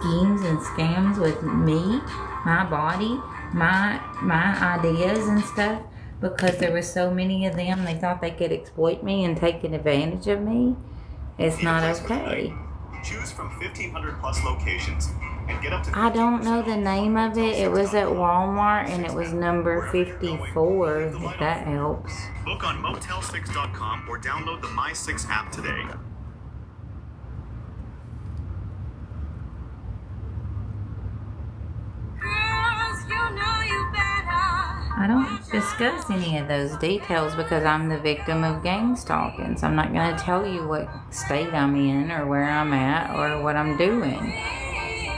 schemes and scams with me, my body, my ideas and stuff, because there were so many of them, they thought they could exploit me and take advantage of me. It's not okay. Choose from 1,500 plus locations and get up to. I don't know the name of it. It was at Walmart and it was number 54, if that helps. Book on motel6.com or download the My6 app today. I don't discuss any of those details because I'm the victim of gang stalking. So I'm not going to tell you what state I'm in or where I'm at or what I'm doing.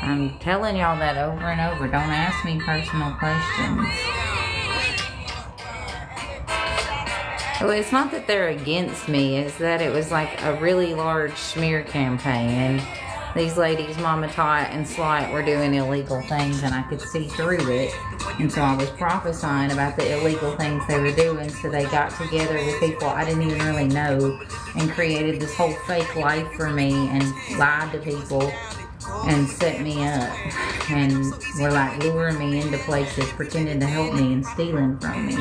I'm telling y'all that over and over. Don't ask me personal questions. Well, it's not that they're against me. It's that it was like a really large smear campaign. And these ladies, Mama Tot and Slight, were doing illegal things, and I could see through it. And so I was prophesying about the illegal things they were doing, so they got together with people I didn't even really know and created this whole fake life for me and lied to people and set me up and were like luring me into places, pretending to help me and stealing from me.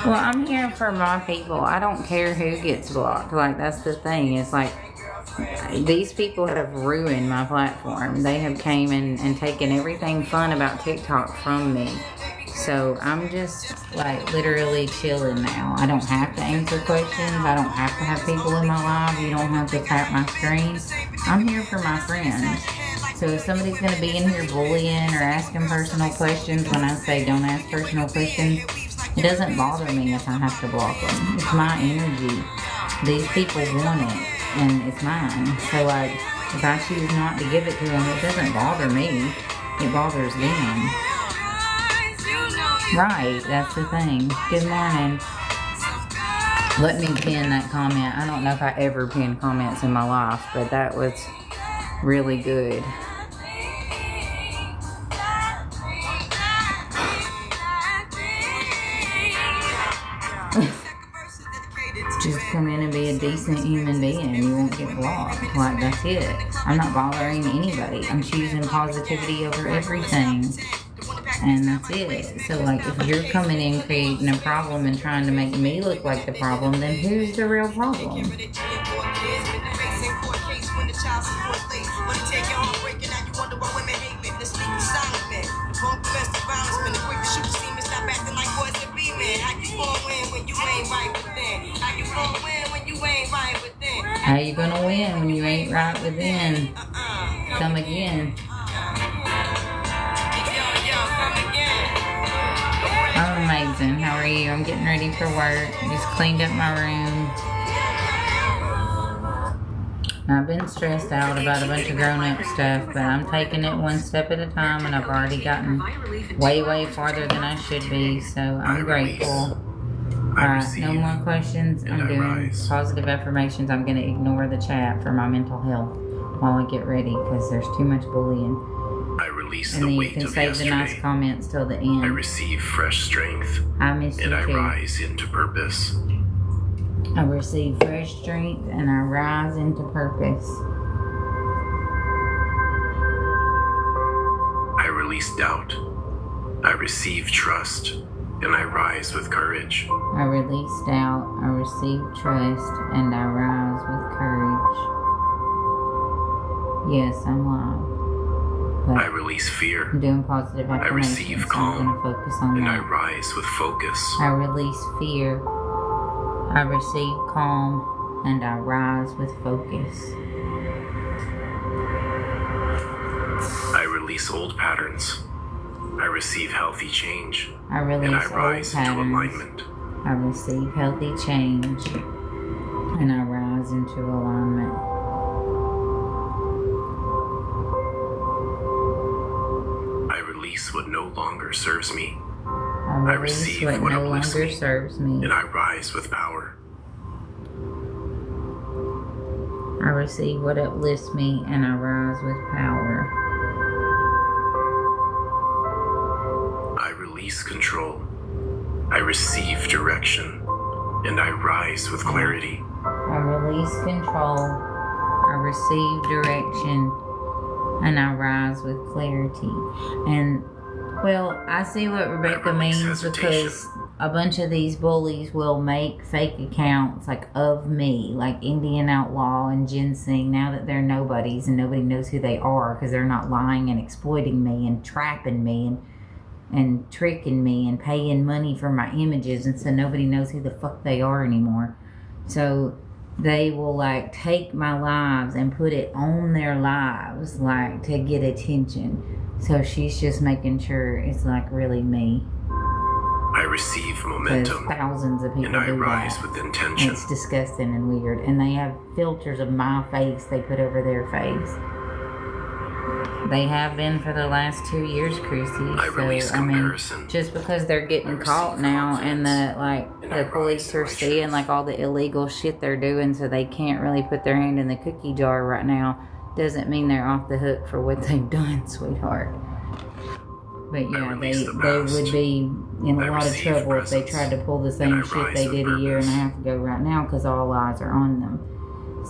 Well, I'm here for my people. I don't care who gets blocked. Like, that's the thing. It's like, these people have ruined my platform. They have came and taken everything fun about TikTok from me. So I'm just like literally chilling now. I don't have to answer questions. I don't have to have people in my live. You don't have to tap my screen. I'm here for my friends. So if somebody's going to be in here bullying or asking personal questions, when I say don't ask personal questions, it doesn't bother me if I have to block them. It's my energy. These people want it, and it's mine. So like, if I choose not to give it to them, it doesn't bother me. It bothers them. Right, that's the thing. Good morning. Let me pin that comment. I don't know if I ever pinned comments in my life, but that was really good. Just come in and be a decent human being. You won't get blocked. Like, that's it. I'm not bothering anybody. I'm choosing positivity over everything. And that's it. So, like, if you're coming in creating a problem and trying to make me look like the problem, then who's the real problem? How you gonna win when you ain't right within? Come again. I'm amazing. How are you? I'm getting ready for work. Just cleaned up my room. I've been stressed out about a bunch of grown-up stuff, but I'm taking it one step at a time, and I've already gotten way farther than I should be, so I'm grateful. Alright, no more questions. I'm doing positive affirmations. I'm going to ignore the chat for my mental health while I get ready, because there's too much bullying. I release and the then you weight can of save the nice yesterday. comments till the end. I receive fresh strength, I miss you and I too. rise into purpose. I receive fresh strength and I rise into purpose. I release doubt. I receive trust, and I rise with courage. I release doubt, I receive trust, and I rise with courage. Yes, I'm live. But I release fear. I'm doing positive I affirmations. receive So I'm calm, going to focus on and I that. rise with focus. I release fear. I receive calm, and I rise with focus. I release old patterns. I receive healthy change, I release and I old rise into patterns. alignment. I receive healthy change, and I rise into alignment. I release what no longer serves me, I release receive what what no uplifts longer me, serves me. and I rise with power. I receive what uplifts me, and I rise with power. I release control. I receive direction, and I rise with clarity. I release control. I receive direction. And I rise with clarity. And, well, I see what Rebecca means because a bunch of these bullies will make fake accounts, like, of me, like Indian Outlaw and Ginseng, now that they're nobodies and nobody knows who they are because they're not lying and exploiting me and trapping me and tricking me and paying money for my images, and so nobody knows who the fuck they are anymore. So they will, like, take my lives and put it on their lives, like, to get attention. So she's just making sure it's, like, really me. I receive momentum. Thousands of people and I do rise that. with intention. It's disgusting and weird. And they have filters of my face they put over their face. They have been for the last 2 years, Chrissy. I release comparison. I mean, just because they're getting caught now and the police are seeing like all the illegal shit they're doing, so they can't really put their hand in the cookie jar right now, doesn't mean they're off the hook for what they've done, sweetheart. But yeah, they would be in a lot of trouble if they tried to pull the same shit they did a year and a half ago right now, because all eyes are on them.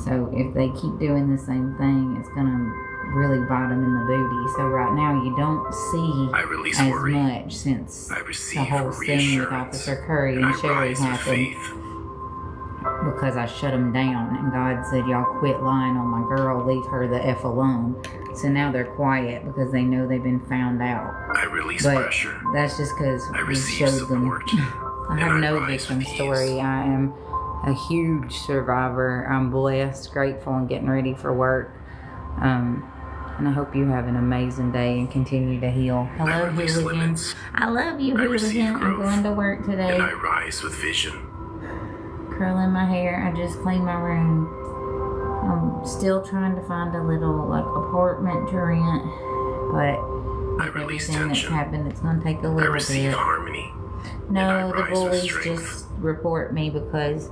So if they keep doing the same thing, it's going to really bite them in the booty. So right now you don't see as much since the whole thing with Officer Curry and Sherry happened, because I shut them down and God said, y'all quit lying on my girl, leave her the F alone. So now they're quiet because they know they've been found out. I release but pressure. That's just because we showed them. I have no victim story. I am a huge survivor. I'm blessed, grateful, and getting ready for work. And I hope you have an amazing day and continue to heal. Hello, Hooligan. I love you, Hooligan. I'm going to work today. And I rise with vision. Curling my hair. I just cleaned my room. I'm still trying to find a little like apartment to rent, but with everything that's happened, it's going to take a little bit. Harmony. No, the bullies just report me because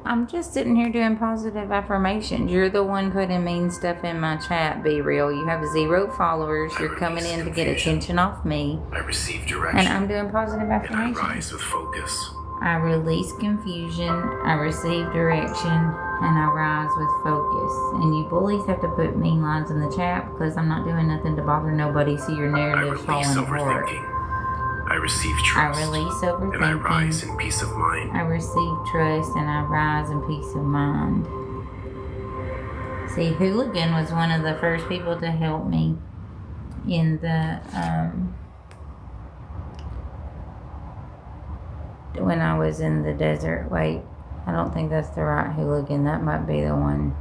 I'm just sitting here doing positive affirmations. You're the one putting mean stuff in my chat. Be real. You have 0 followers. You're coming in to get attention off me. I receive direction. And I'm doing positive affirmations. And I rise with focus. I release confusion. I receive direction. And I rise with focus. And you bullies have to put mean lines in the chat because I'm not doing nothing to bother nobody, so your narrative's falling apart. I receive trust. I release overthinking. And I rise in peace of mind. I receive trust and I rise in peace of mind. See, Hooligan was one of the first people to help me in the, when I was in the desert. Wait, I don't think that's the right Hooligan. That might be the one.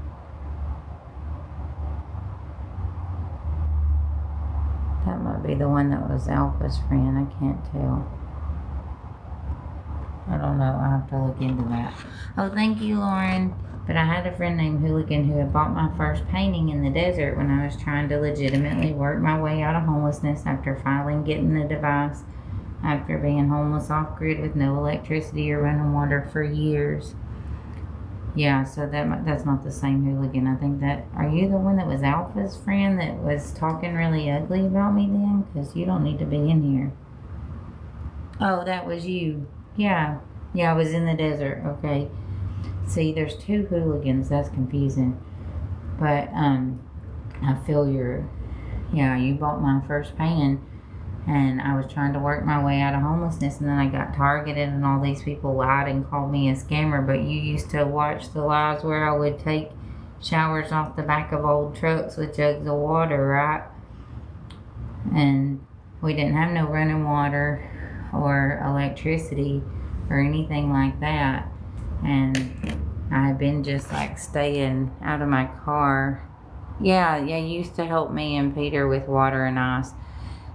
That might be the one that was Alpha's friend. I can't tell. I don't know. I have to look into that. Oh, thank you, Lauren. But I had a friend named Hooligan who had bought my first painting in the desert when I was trying to legitimately work my way out of homelessness after finally getting the device, after being homeless off-grid with no electricity or running water for years. Yeah, so that's not the same Hooligan. I think that... Are you the one that was Alpha's friend that was talking really ugly about me then? Because you don't need to be in here. Oh, that was you. Yeah. Yeah, I was in the desert. Okay. See, there's 2 Hooligans. That's confusing. But, I feel your... Yeah, you bought my first painting. And I was trying to work my way out of homelessness, and then I got targeted, and all these people lied and called me a scammer. But you used to watch the lives where I would take showers off the back of old trucks with jugs of water, right? And we didn't have no running water or electricity or anything like that. And I had been just like staying out of my car. Yeah, you used to help me and Peter with water and ice.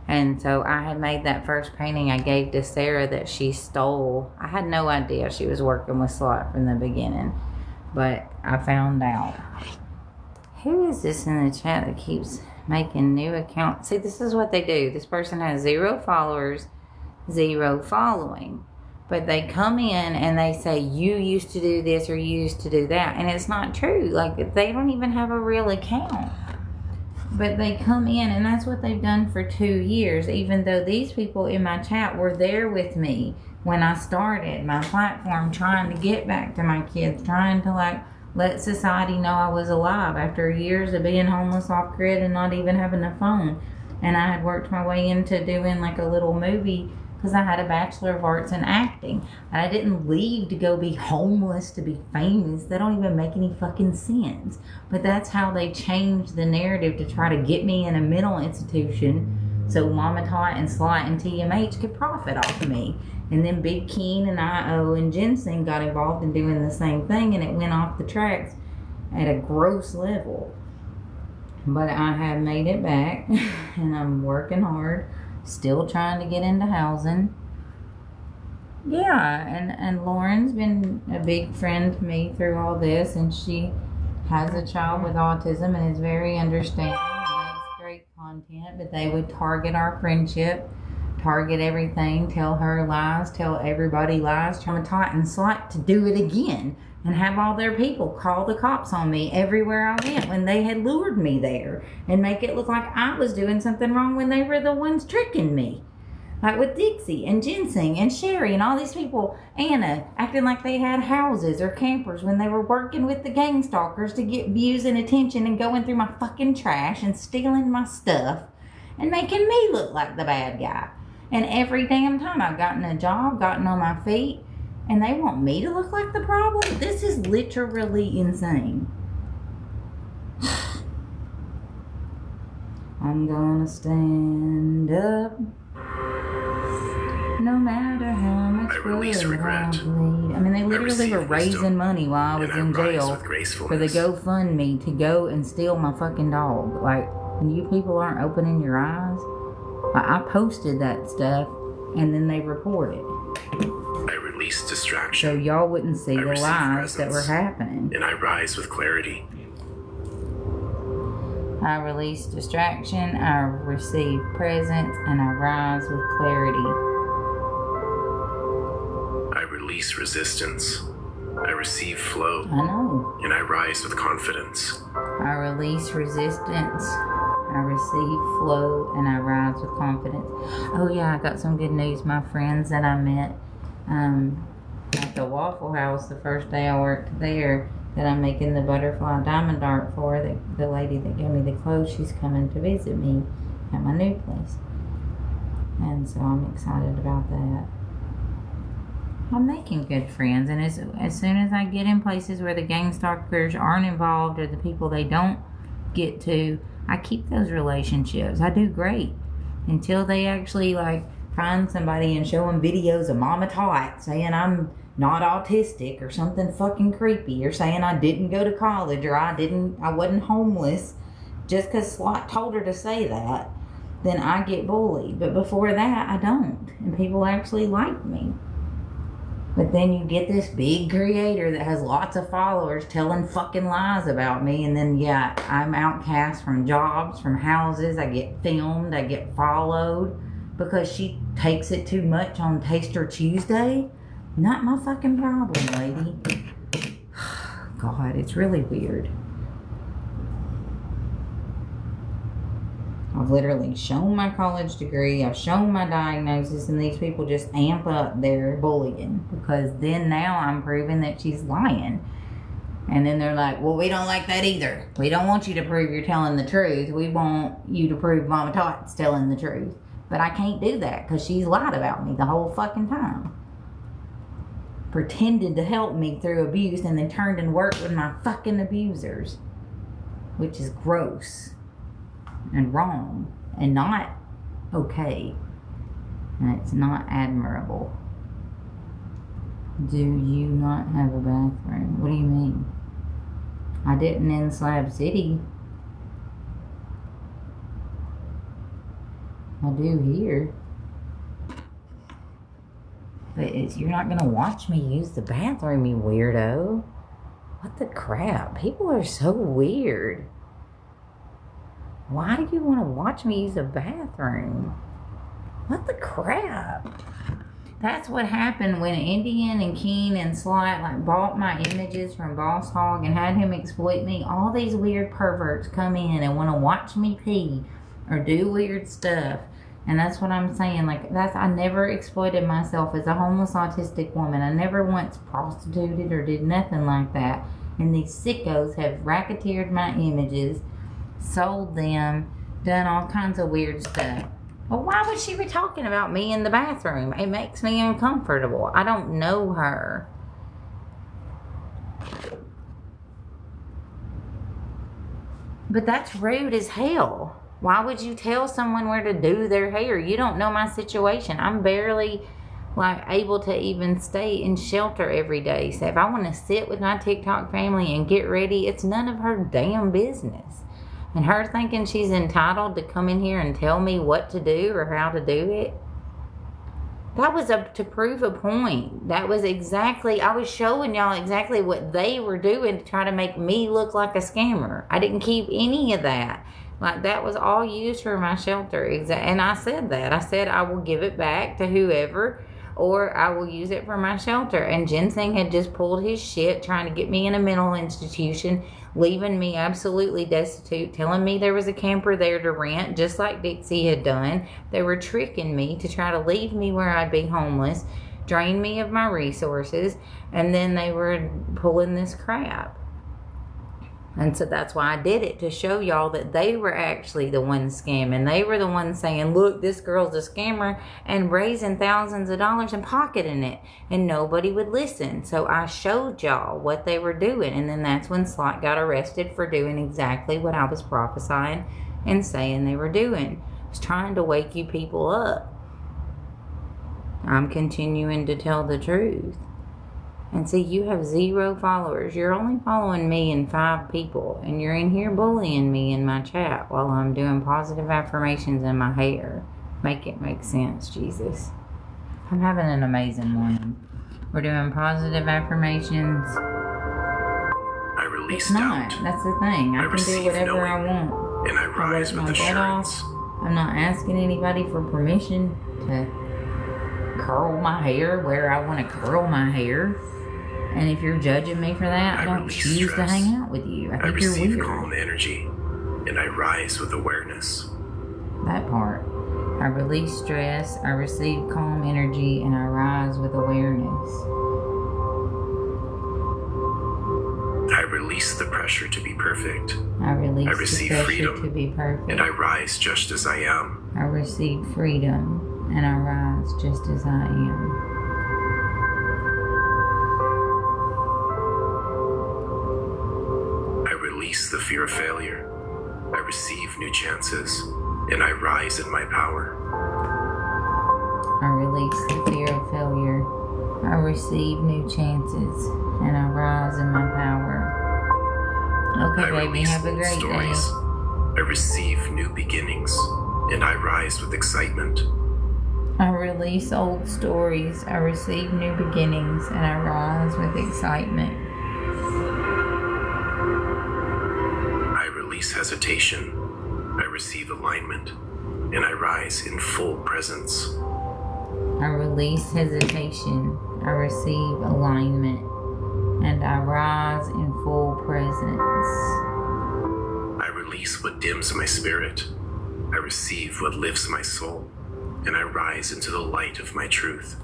And so I had made that first painting I gave to Sarah that she stole. I had no idea she was working with Slot from the beginning, but I found out. Who is this in the chat that keeps making new accounts? See, this is what they do. This person has 0 followers, 0 following. But they come in and they say, you used to do this or you used to do that. And it's not true. Like, they don't even have a real account. But they come in, and that's what they've done for 2 years, even though these people in my chat were there with me. when I started my platform, trying to get back to my kids, trying to like let society know I was alive after years of being homeless, off grid, and not even having a phone. And I had worked my way into doing like a little movie because I had a Bachelor of Arts in acting. And I didn't leave to go be homeless to be famous. That don't even make any fucking sense. But that's how they changed the narrative to try to get me in a mental institution so Mama Tot and Slot and TMH could profit off of me. And then Big Keen and IO and Ginseng got involved in doing the same thing, and it went off the tracks at a gross level. But I have made it back, and I'm working hard, still trying to get into housing. Yeah, and Lauren's been a big friend to me through all this, and she has a child with autism and is very understanding and makes great content, but they would target our friendship, target everything, tell her lies, tell everybody lies, traumatize and Slot to do it again and have all their people call the cops on me everywhere I went when they had lured me there and make it look like I was doing something wrong when they were the ones tricking me. Like with Dixie and Ginseng and Sherry and all these people, Anna, acting like they had houses or campers when they were working with the gang stalkers to get views and attention and going through my fucking trash and stealing my stuff and making me look like the bad guy. And every damn time I've gotten a job, gotten on my feet, and they want me to look like the problem? This is literally insane. I'm gonna stand up no matter how much I release regret. I bleed. I mean, they literally were raising money while I was in jail for the GoFundMe to go and steal my fucking dog. Like, when you people aren't opening your eyes, I posted that stuff, and then they reported. I release distraction. So y'all wouldn't see the lies that were happening. And I rise with clarity. I release distraction, I receive presence, and I rise with clarity. I release resistance. I receive flow. I know. And I rise with confidence. I release resistance, I receive flow, and I rise with confidence. Oh yeah, I got some good news. My friends that I met at the Waffle House the first day I worked there, that I'm making the butterfly diamond art for, the lady that gave me the clothes, she's coming to visit me at my new place. And so I'm excited about that. I'm making good friends, and as soon as I get in places where the gang stalkers aren't involved or the people they don't get to, I keep those relationships. I do great until they actually like find somebody and show them videos of Mama Tot saying I'm not autistic or something fucking creepy, or saying I didn't go to college or I wasn't homeless just because Slot told her to say that. Then I get bullied. But before that, I don't, and people actually like me. But then you get this big creator that has lots of followers telling fucking lies about me, and then yeah, I'm outcast from jobs, from houses, I get filmed, I get followed because she takes it too much on Taster Tuesday. Not my fucking problem, lady. God, it's really weird. I've literally shown my college degree, I've shown my diagnosis, and these people just amp up their bullying because then now I'm proving that she's lying. And then they're like, well, we don't like that either. We don't want you to prove you're telling the truth. We want you to prove Mama Tot's telling the truth. But I can't do that because she's lied about me the whole fucking time. Pretended to help me through abuse and then turned and worked with my fucking abusers. Which is gross. And wrong, and not okay, and it's not admirable. Do you not have a bathroom? What do you mean? I didn't in Slab City. I do here. But you're not gonna watch me use the bathroom, you weirdo. What the crap? People are so weird. Why do you want to watch me use a bathroom? What the crap? That's what happened when Indian and Keen and Slot like bought my images from Boss Hog and had him exploit me. All these weird perverts come in and want to watch me pee or do weird stuff And that's what I'm saying. Like, I never exploited myself as a homeless autistic woman. I never once prostituted or did nothing like that. And these sickos have racketeered my images, sold them, done all kinds of weird stuff. Well, why would she be talking about me in the bathroom? It makes me uncomfortable. I don't know her. But that's rude as hell. Why would you tell someone where to do their hair? You don't know my situation. I'm barely able to even stay in shelter every day. So if I want to sit with my TikTok family and get ready, it's none of her damn business. And her thinking she's entitled to come in here and tell me what to do or how to do it. That was to prove a point. That was exactly, I was showing y'all exactly what they were doing to try to make me look like a scammer. I didn't keep any of that. Like, that was all used for my shelter. And I said that. I said I will give it back to whoever, or I will use it for my shelter. And Ginseng had just pulled his shit, trying to get me in a mental institution, leaving me absolutely destitute, telling me there was a camper there to rent, just like Dixie had done. They were tricking me to try to leave me where I'd be homeless, drain me of my resources, and then they were pulling this crap. And so that's why I did it, to show y'all that they were actually the ones scamming. They were the ones saying, look, this girl's a scammer, and raising thousands of dollars and pocketing it. And nobody would listen. So I showed y'all what they were doing. And then that's when Slot got arrested for doing exactly what I was prophesying and saying they were doing. I was trying to wake you people up. I'm continuing to tell the truth. And see, you have 0 followers. You're only following me and 5 people. And you're in here bullying me in my chat while I'm doing positive affirmations in my hair. Make it make sense, Jesus. I'm having an amazing morning. We're doing positive affirmations. I release It's not. doubt. That's the thing. I can do receive whatever I knowing, want. and I rise work with my butt off. assurance. I'm not asking anybody for permission to curl my hair where I want to curl my hair. And if you're judging me for that, I don't choose to hang out with you. I think you're receive weird. calm energy, and I rise with awareness. That part. I release stress, I receive calm energy, and I rise with awareness. I release the pressure to be perfect. I release the receive pressure freedom, to be perfect. And I rise just as I am. I receive freedom, and I rise just as I am. I release the fear of failure. I receive new chances, and I rise in my power. I release the fear of failure. I receive new chances, and I rise in my power. Okay, I baby, release have a old great stories. day. I receive new beginnings, and I rise with excitement. I release old stories. I receive new beginnings, and I rise with excitement. I release hesitation. I receive alignment, and I rise in full presence. I release hesitation. I receive alignment, and I rise in full presence. I release what dims my spirit. I receive what lifts my soul, and I rise into the light of my truth.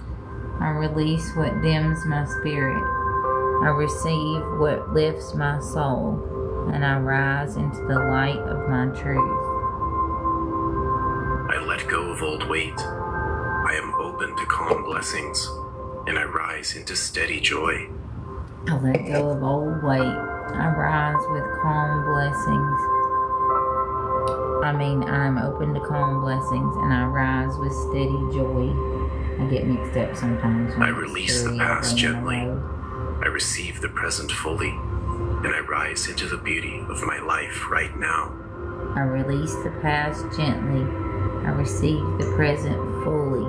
I release what dims my spirit. I receive what lifts my soul, and I rise into the light of my truth. I let go of old weight. I am open to calm blessings, and I rise into steady joy. I let go of old weight. I rise with calm blessings. I'm open to calm blessings, and I rise with steady joy. I get mixed up sometimes. I release the past gently. I receive the present fully, and I rise into the beauty of my life right now. I release the past gently. I receive the present fully,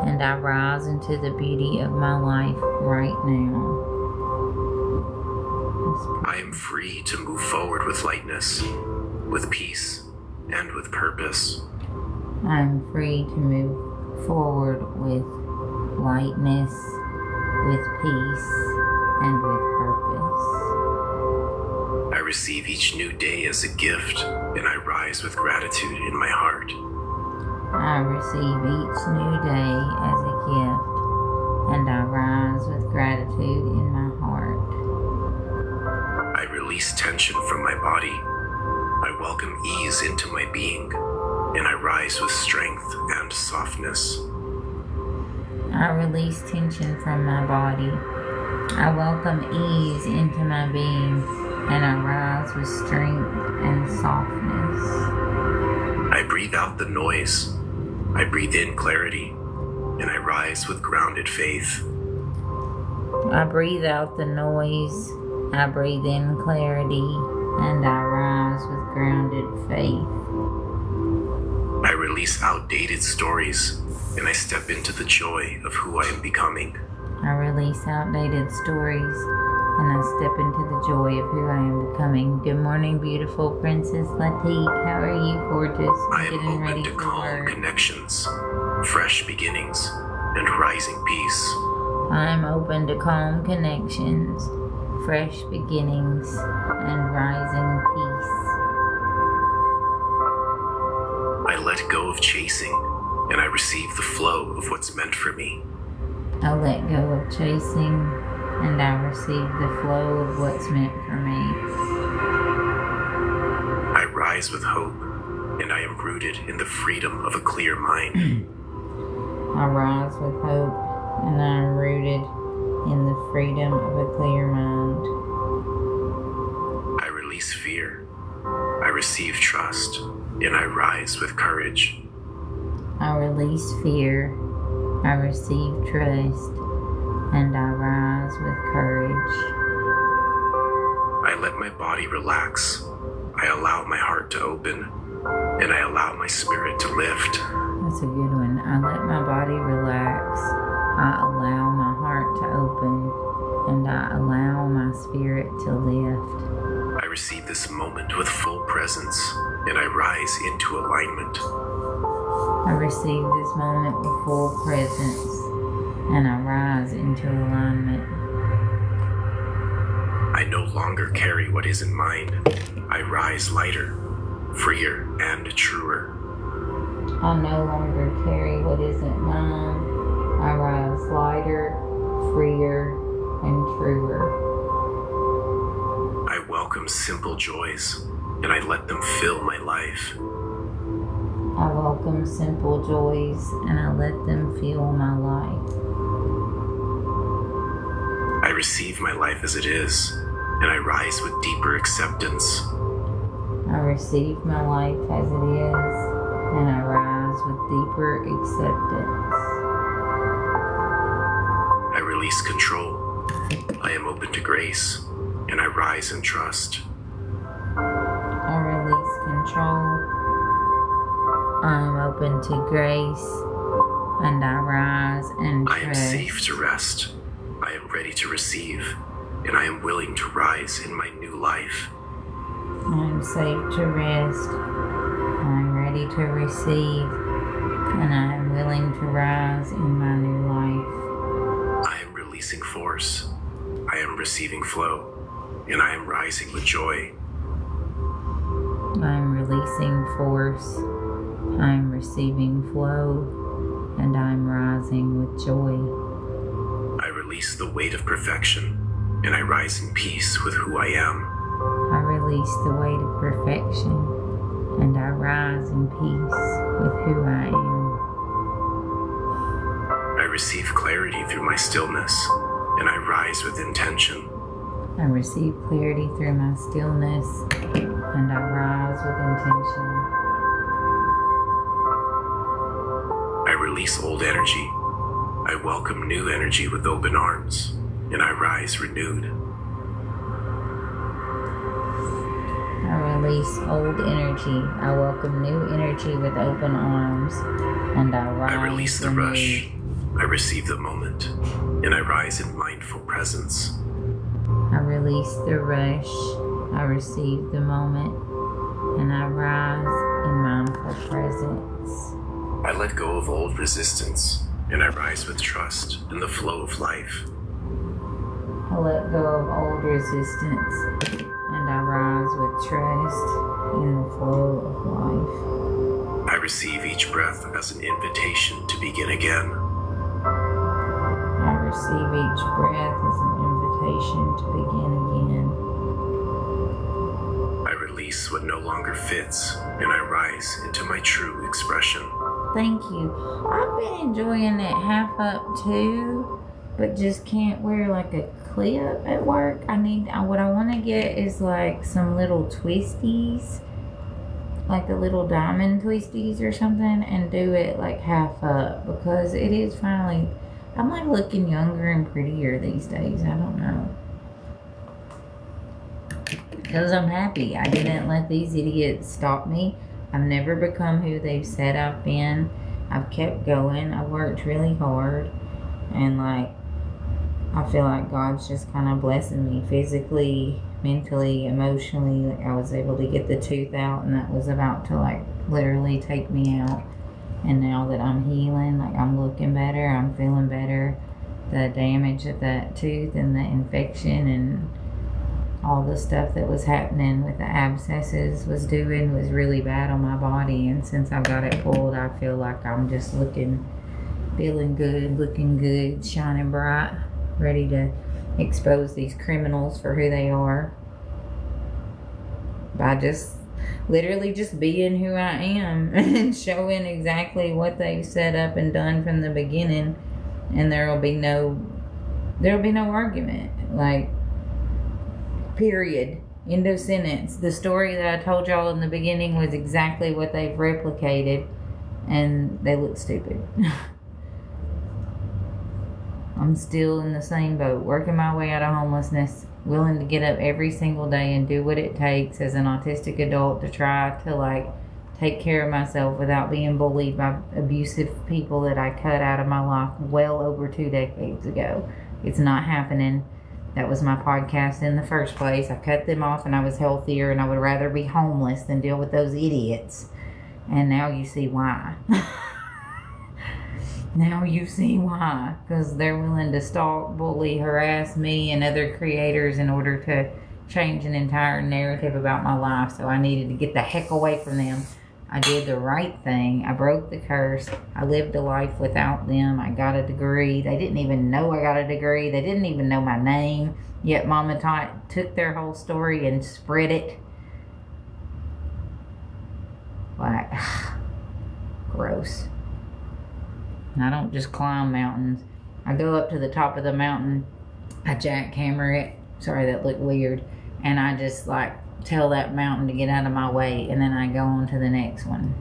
and I rise into the beauty of my life right now. I am free to move forward with lightness, with peace, and with purpose. I'm free to move forward with lightness, with peace, and with purpose. I receive each new day as a gift, and I rise with gratitude in my heart. I receive each new day as a gift, and I rise with gratitude in my heart. I release tension from my body. I welcome ease into my being, and I rise with strength and softness. I release tension from my body. I welcome ease into my being, and I rise with strength and softness. I breathe out the noise. I breathe in clarity, and I rise with grounded faith. I breathe out the noise. I breathe in clarity, and I rise with grounded faith. I release outdated stories, and I step into the joy of who I am becoming. I release outdated stories, and I step into the joy of who I am becoming. Good morning, beautiful Princess Latique. How are you, gorgeous? I am open to calm connections, fresh beginnings, and rising peace. I am open to calm connections, fresh beginnings, and rising peace. I let go of chasing, and I receive the flow of what's meant for me. I let go of chasing, and I receive the flow of what's meant for me. I rise with hope, and I am rooted in the freedom of a clear mind. I rise with hope, and I am rooted in the freedom of a clear mind. I release fear. I receive trust, and I rise with courage. I release fear. I receive trust, and I rise with courage. I let my body relax. I allow my heart to open, and I allow my spirit to lift. That's a good one. I let my body relax. I allow my heart to open, and I allow my spirit to lift. I receive this moment with full presence, and I rise into alignment. I receive this moment with full presence, and I rise into alignment. I no longer carry what isn't mine. I rise lighter, freer, and truer. I no longer carry what isn't mine. I rise lighter, freer, and truer. I welcome simple joys, and I let them fill my life. I welcome simple joys, and I let them fill my life. I receive my life as it is, and I rise with deeper acceptance. I receive my life as it is, and I rise with deeper acceptance. I release control. I am open to grace, and I rise in trust. I release control. I am open to grace, and I rise in trust. I am safe to rest. I am ready to receive, and I am willing to rise in my new life. I am safe to rest. I am ready to receive, and I am willing to rise in my new life. I am releasing force. I am receiving flow, and I am rising with joy. I am releasing force. I am receiving flow, and I am rising with joy. I release the weight of perfection, and I rise in peace with who I am. I release the weight of perfection, and I rise in peace with who I am. I receive clarity through my stillness, and I rise with intention. I receive clarity through my stillness, and I rise with intention. I release old energy. I welcome new energy with open arms, and I rise renewed. I release old energy. I welcome new energy with open arms, and I rise I release the renewed. rush. I receive the moment, and I rise in mindful presence. I release the rush. I receive the moment, and I rise in mindful presence. I let go of old resistance, and I rise with trust in the flow of life. I let go of old resistance, and I rise with trust in the flow of life. I receive each breath as an invitation to begin again. I receive each breath as an invitation to begin again. I release what no longer fits, and I rise into my true expression. Thank you. I've been enjoying it half up too, but just can't wear like a clip at work. What I want to get is like some little twisties, like the little diamond twisties or something, and do it like half up, because it is finally, I'm like looking younger and prettier these days. I don't know. Because I'm happy. I didn't let these idiots stop me. I've never become who they've said I've been. I've kept going. I worked really hard. And like, I feel like God's just kind of blessing me physically, mentally, emotionally. Like, I was able to get the tooth out, and that was about to like literally take me out. And now that I'm healing, like I'm looking better, I'm feeling better. The damage of that tooth and the infection and all the stuff that was happening with the abscesses was really bad on my body. And since I've got it pulled, I feel like I'm just feeling good, looking good, shining bright, ready to expose these criminals for who they are by just literally just being who I am and showing exactly what they've set up and done from the beginning. And there'll be no argument. Like, period. End of sentence. The story that I told y'all in the beginning was exactly what they've replicated, and they look stupid. I'm still in the same boat, working my way out of homelessness, willing to get up every single day and do what it takes as an autistic adult to try to like take care of myself without being bullied by abusive people that I cut out of my life well over 2 decades ago. It's not happening. That was my podcast in the first place. I cut them off and I was healthier, and I would rather be homeless than deal with those idiots. And now you see why. Now you see why. Because they're willing to stalk, bully, harass me and other creators in order to change an entire narrative about my life. So I needed to get the heck away from them. I did the right thing. I broke the curse. I lived a life without them. I got a degree. They didn't even know I got a degree. They didn't even know my name. Yet Mama took their whole story and spread it. Like, gross. And I don't just climb mountains. I go up to the top of the mountain. I jackhammer it. Sorry, that looked weird. And I just like tell that mountain to get out of my way, and then I go on to the next one,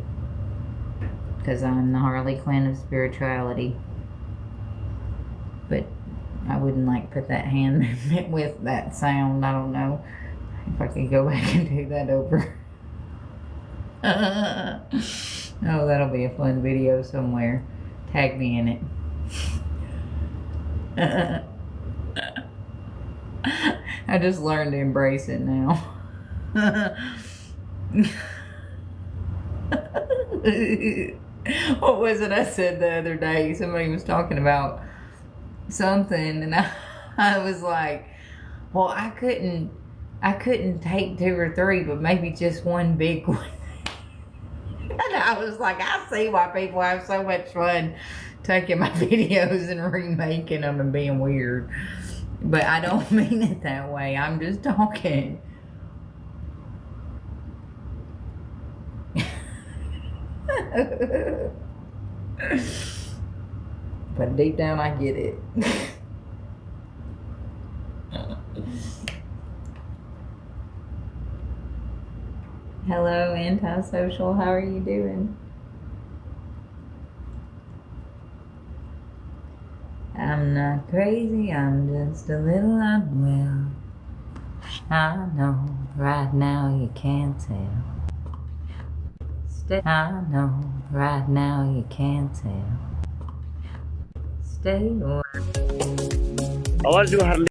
because I'm the Harley Quinn of spirituality. But I wouldn't like put that hand movement with that sound. I don't know if I could go back and do that over. Oh, that'll be a fun video somewhere. Tag me in it. I just learned to embrace it now. What was it I said the other day? Somebody was talking about something, and I was like, well, I couldn't take 2 or 3, but maybe just one big one. And I was like, I see why people have so much fun taking my videos and remaking them and being weird. But I don't mean it that way. I'm just talking. But deep down I get it. Hello, antisocial. How are you doing? I'm not crazy, I'm just a little unwell. I know right now you can't tell. I know right now you can't tell. Stay warm. आवाज जो Harley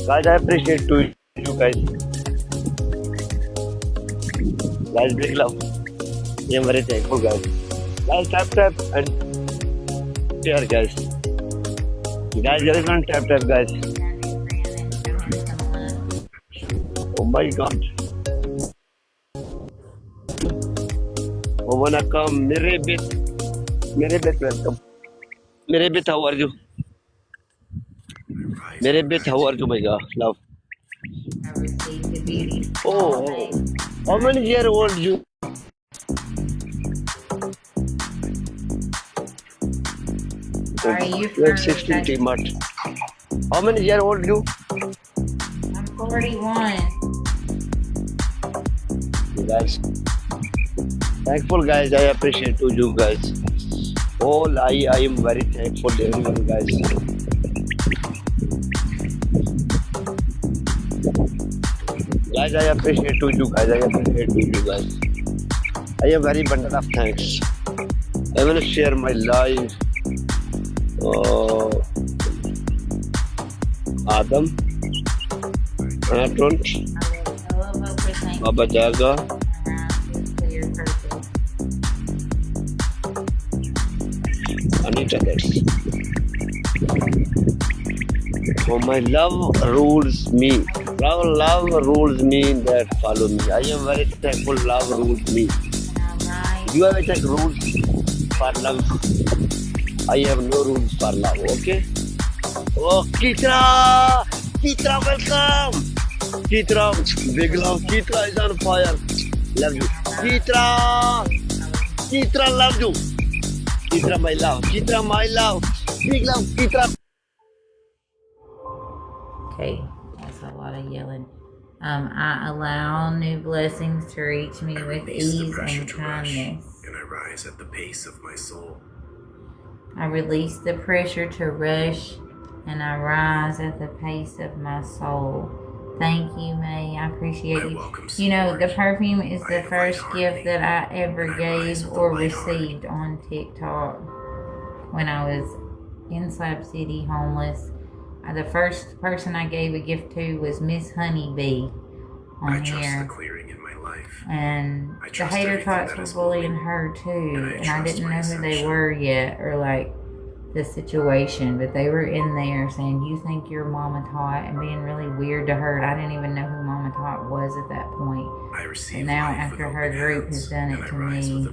Guys, I appreciate to you guys. Guys, big love. I am very thankful, guys. Guys, tap and share, guys. Guys, there is one tap, guys. Oh my God. Oh, wanna come, welcome. How are you? How are you, my God, love? I received the beauty. Oh, how many years old you? Are you You're 60 much. How many years old you? I'm 41. Guys, thankful, guys. I appreciate to you guys. All I am very thankful to everyone, guys. Guys, I appreciate to you guys. I appreciate to you guys. I am very bundle of thanks. I will share my life. Adam, Anatron, Baba Jaga, Anita, that's. Oh, my love rules me. Love rules me that follow me. I am very thankful. Love rules me. You have a check rules for love. I have no rules for love. Okay. Oh, Kitra, welcome. Kitra, big love. Kitra is on fire. Love you. Kitra, love you. Kitra, my love. Kitra, my love. Big love, Kitra. Okay, that's a lot of yelling. I allow new blessings to reach me with ease and kindness. And I rise at the pace of my soul. I release the pressure to rush, and I rise at the pace of my soul. Thank you, May. I appreciate you. You know, the perfume is the first gift that I ever gave or received on TikTok when I was in Slab City homeless. The first person I gave a gift to was Miss Honeybee on here. And the hater tots were bullying her too, and I didn't know who they were yet, or like the situation, but they were in there saying, "You think you're Mama Tot," and being really weird to her. I didn't even know who Mama Tot was at that point. And now after her group has done it to me,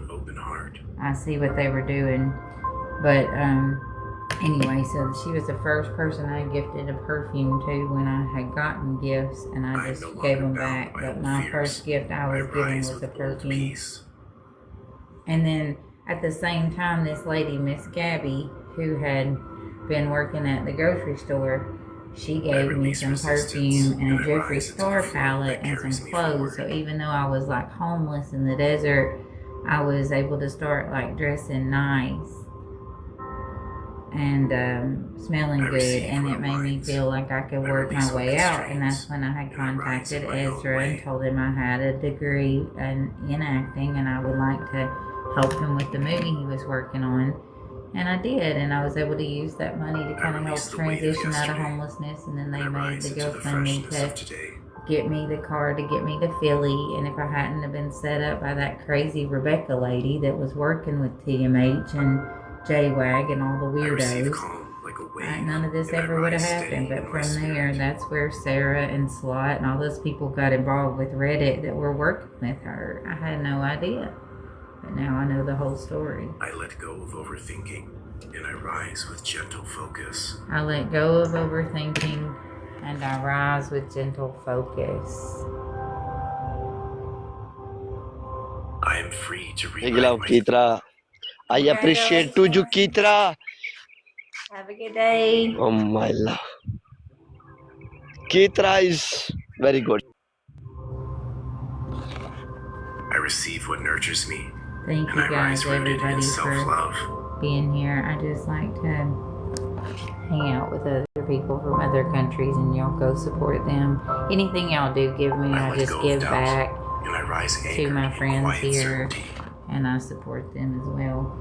I see what they were doing. But anyway, so she was the first person I gifted a perfume to when I had gotten gifts, and I just gave them back. But my first gift I was given was a perfume. And then at the same time, this lady, Miss Gabby, who had been working at the grocery store, she gave me some perfume and a Jeffree Star palette and some clothes. So even though I was like homeless in the desert, I was able to start like dressing nice and smelling good, and it made me feel like I could work my way out. And that's when I had contacted Ezra and told him I had a degree in acting and I would like to help him with the movie he was working on. And I did, and I was able to use that money to kind of help transition out of homelessness. And then they made the GoFundMe to get me the car to get me to Philly. And if I hadn't have been set up by that crazy Rebecca lady that was working with TMH and J-Wag and all the weirdos, none of this ever would have happened. But from there, that's where Sarah and Slot and all those people got involved with Reddit that were working with her. I had no idea. But now I know the whole story. I let go of overthinking, and I rise with gentle focus. I let go of overthinking, and I rise with gentle focus. I am free to Big love, Kitra. I appreciate to you, Kitra. Have a good day. Oh, my love. Kitra is very good. I receive what nurtures me. Thank you guys, everybody, for being here. I just like to hang out with other people from other countries, and y'all go support them. Anything y'all do give me, I just give back to my friends here, and I support them as well.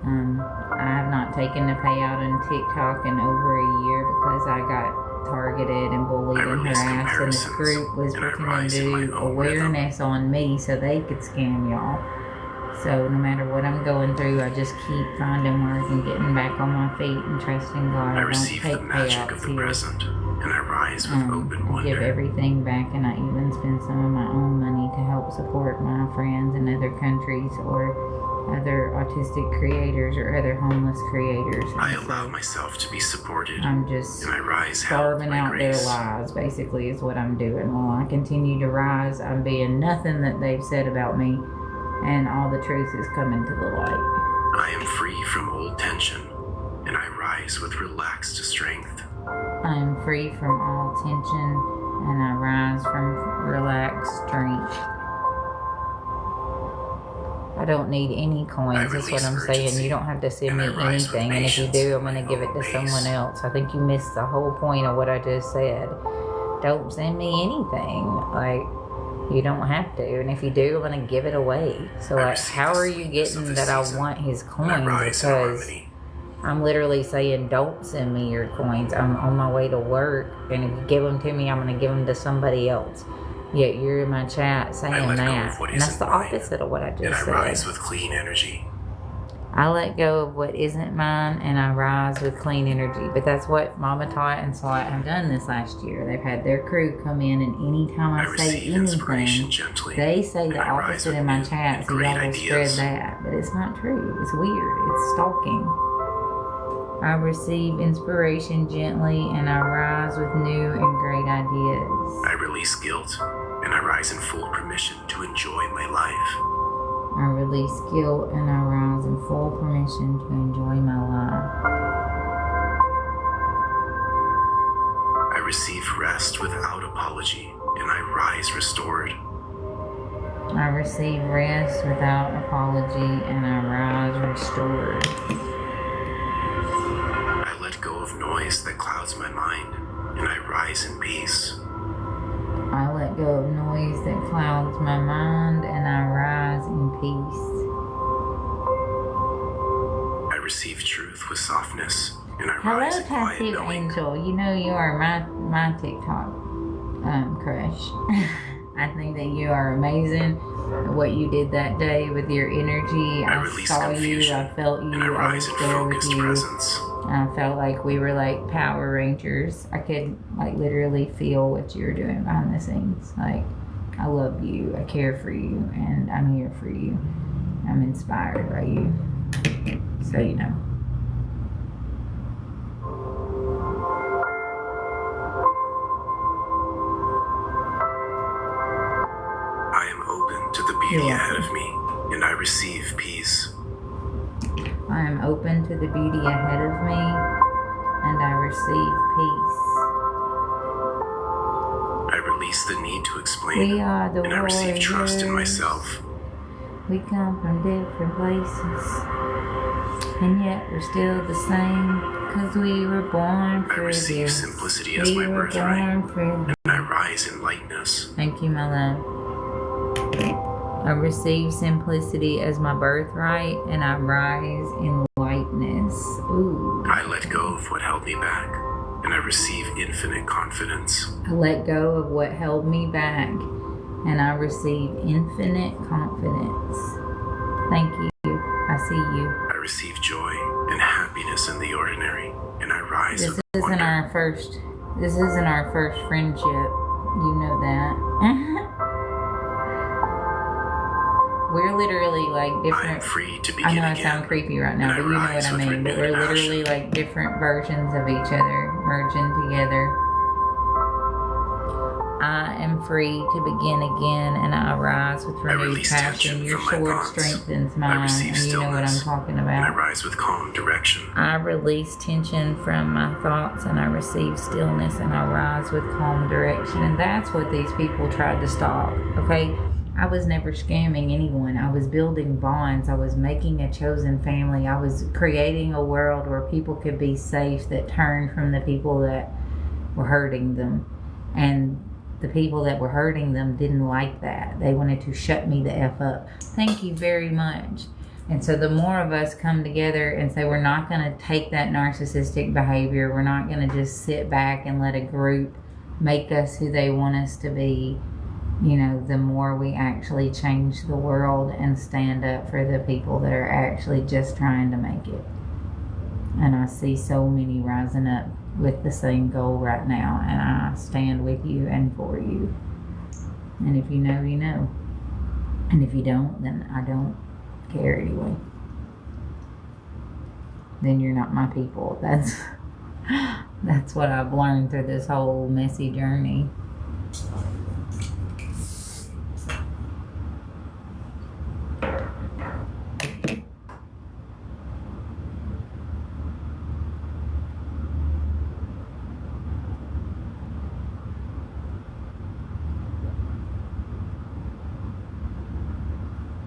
I have not taken the payout on TikTok in over a year because I got targeted and bullied and harassed, and this group was pretending to do awareness on me so they could scam y'all. So no matter what I'm going through, I just keep finding work and getting back on my feet and trusting God. I don't take payouts here. And I rise with open wonder. Give everything back, and I even spend some of my own money to help support my friends in other countries or other autistic creators or other homeless creators. And I allow myself to be supported. I'm just and I rise starving out their lives, basically, is what I'm doing. While I continue to rise, I'm being nothing that they've said about me, and all the truth is coming to the light. I am free from old tension, and I rise with relaxed strength. I am free from all tension, and I rise from relaxed strength. I don't need any coins, that's what I'm saying. You don't have to send me anything, and if you do, I'm going to give it to someone else. I think you missed the whole point of what I just said. Don't send me anything. Like, you don't have to, and if you do, I'm going to give it away. So, like, how are you getting that I want his coins? Because I'm literally saying, don't send me your coins. I'm on my way to work, and if you give them to me, I'm going to give them to somebody else. Yet you're in my chat saying that, and that's the opposite of what I just said. I rise with clean energy. I let go of what isn't mine, and I rise with clean energy. But that's what Mama Tot and Slat have done this last year. They've had their crew come in, and anytime I say anything, they say the opposite in my chat, so y'all will spread that. But it's not true. It's weird. It's stalking. I receive inspiration gently, and I rise with new and great ideas. I release guilt, and I rise in full permission to enjoy my life. I release guilt, and I rise in full permission to enjoy my life. I receive rest without apology, and I rise restored. I receive rest without apology, and I rise restored. Go of noise that clouds my mind, and I rise in peace. I let go of noise that clouds my mind, and I rise in peace. I receive truth with softness, and I rise in quiet Passive knowing. Angel. You know you are my TikTok crush. I think that you are amazing. What you did that day with your energy, I saw you, I felt you, I was there with you. Presence. I felt like we were like Power Rangers. I could like literally feel what you were doing behind the scenes. Like, I love you, I care for you, and I'm here for you. I'm inspired by you. So you know. I am open to the beauty ahead of me, and I receive peace. I am open to the beauty ahead of me, and I receive peace. I release the need to explain, We are the and I receive trust in warriors. myself. We come from different places, and yet we're still the same, because we were born for I receive this. simplicity as We my were birthright, born for this. and I rise in lightness. Thank you, my love. I receive simplicity as my birthright, and I rise in lightness. Ooh. I let go of what held me back, and I receive infinite confidence. I let go of what held me back, and I receive infinite confidence. Thank you. I see you. I receive joy and happiness in the ordinary, and I rise with This wonder. isn't our first friendship. You know that. We're literally like I am different. free to begin I know I again. sound creepy right now, and but I you know what rise I with mean. But we're renewed literally passion. like different versions of each other merging together. I am free to begin again, and I rise with renewed release passion. tension Your from my sword thoughts. strengthens I mine, receive and you know what I'm stillness, talking and I about. rise with calm direction. I release tension from my thoughts, and I receive stillness, and I rise with calm direction. And that's what these people tried to stop, okay? I was never scamming anyone. I was building bonds. I was making a chosen family. I was creating a world where people could be safe that turned from the people that were hurting them. And the people that were hurting them didn't like that. They wanted to shut me the F up. Thank you very much And so the more of us come together and say we're not going to take that narcissistic behavior, we're not going to just sit back and let a group make us who they want us to be, you know, the more we actually change the world and stand up for the people that are actually just trying to make it. And I see so many rising up with the same goal right now, and I stand with you and for you. And if you know, you know. And if you don't, then I don't care anyway. Then you're not my people. That's what I've learned through this whole messy journey.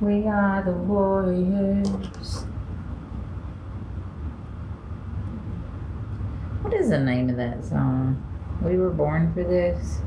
We are the warriors. What is the name of that song? We were born for this.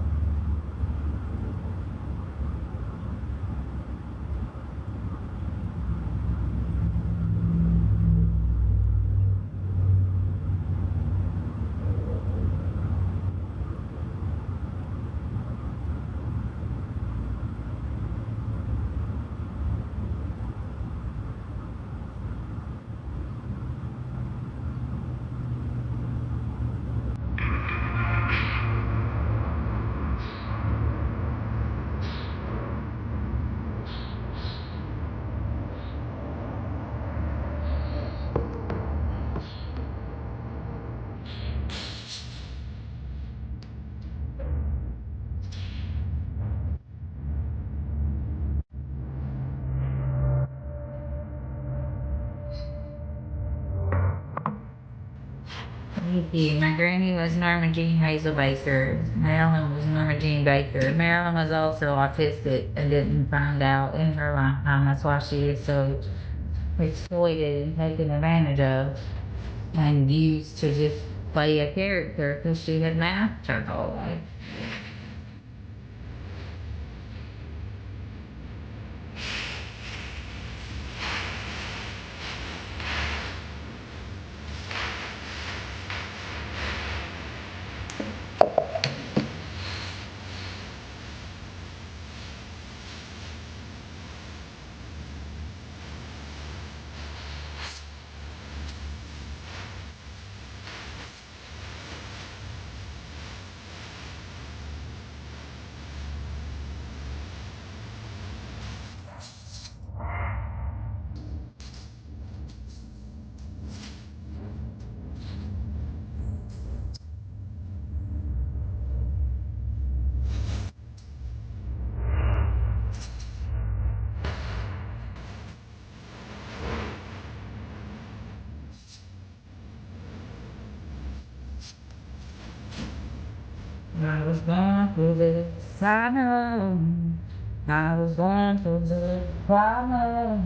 My granny was Norma Jean Hazel Baker. Marilyn was Norma Jean Baker. Marilyn was also autistic and didn't find out in her lifetime. That's why she is so exploited and taken advantage of and used to just play a character because she had masked her whole life. I was born for this, I know. I was born for this, I know.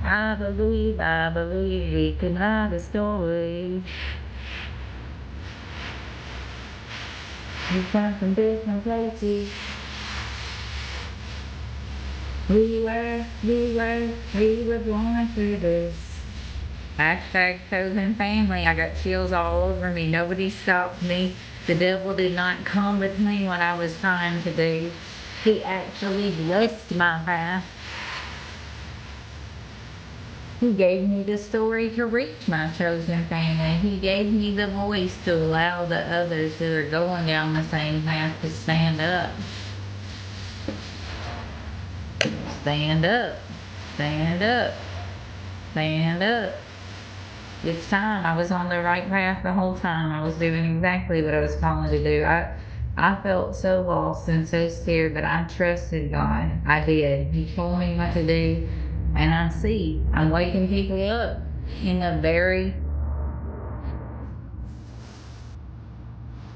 I believe we can have a story. We come from different places. We were born for this. Hashtag chosen family. I got chills all over me. Nobody stopped me. The devil did not come with me what I was trying to do. He actually blessed my path. He gave me the story to reach my chosen family. He gave me the voice to allow the others who are going down the same path to stand up. Stand up. Stand up. Stand up. It's time. I was on the right path the whole time. I was doing exactly what I was calling to do. I felt so lost and so scared, but I trusted God. I did. He told me what to do, and I see. I'm waking people up in a very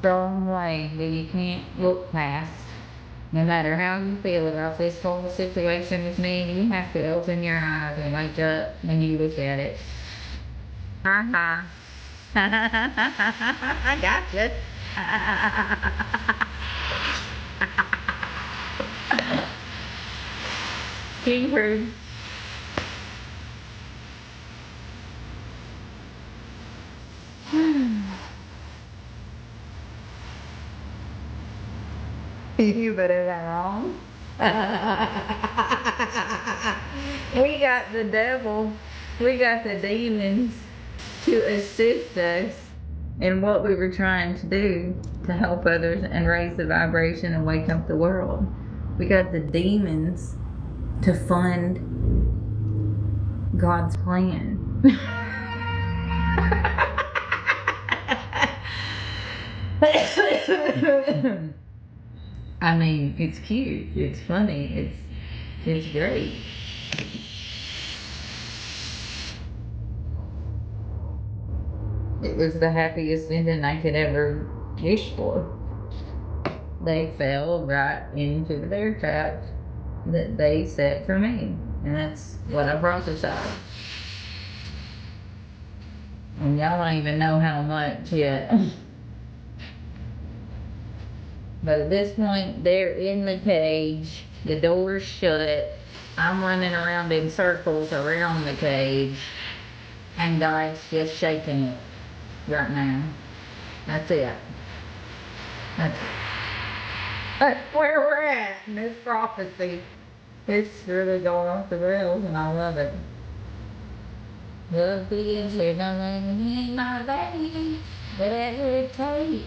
strong way that you can't look past. No matter how you feel about this whole situation with me, you have to open your eyes and wake up and you look at it. Ha I gotcha. Cheaper. You better that wrong. We got the devil. We got the demons to assist us in what we were trying to do to help others and raise the vibration and wake up the world. We got the demons to fund God's plan. I mean, it's cute, it's funny, it's great. It was the happiest ending I could ever wish for. They fell right into their trap that they set for me. And that's what I prophesied. And y'all don't even know how much yet. But at this point, they're in the cage. The door's shut. I'm running around in circles around the cage. And God's just shaking it right now. That's it. That's where we're at in this prophecy. It's really going off the rails and I love it. Love is here, in my veins, whatever it takes.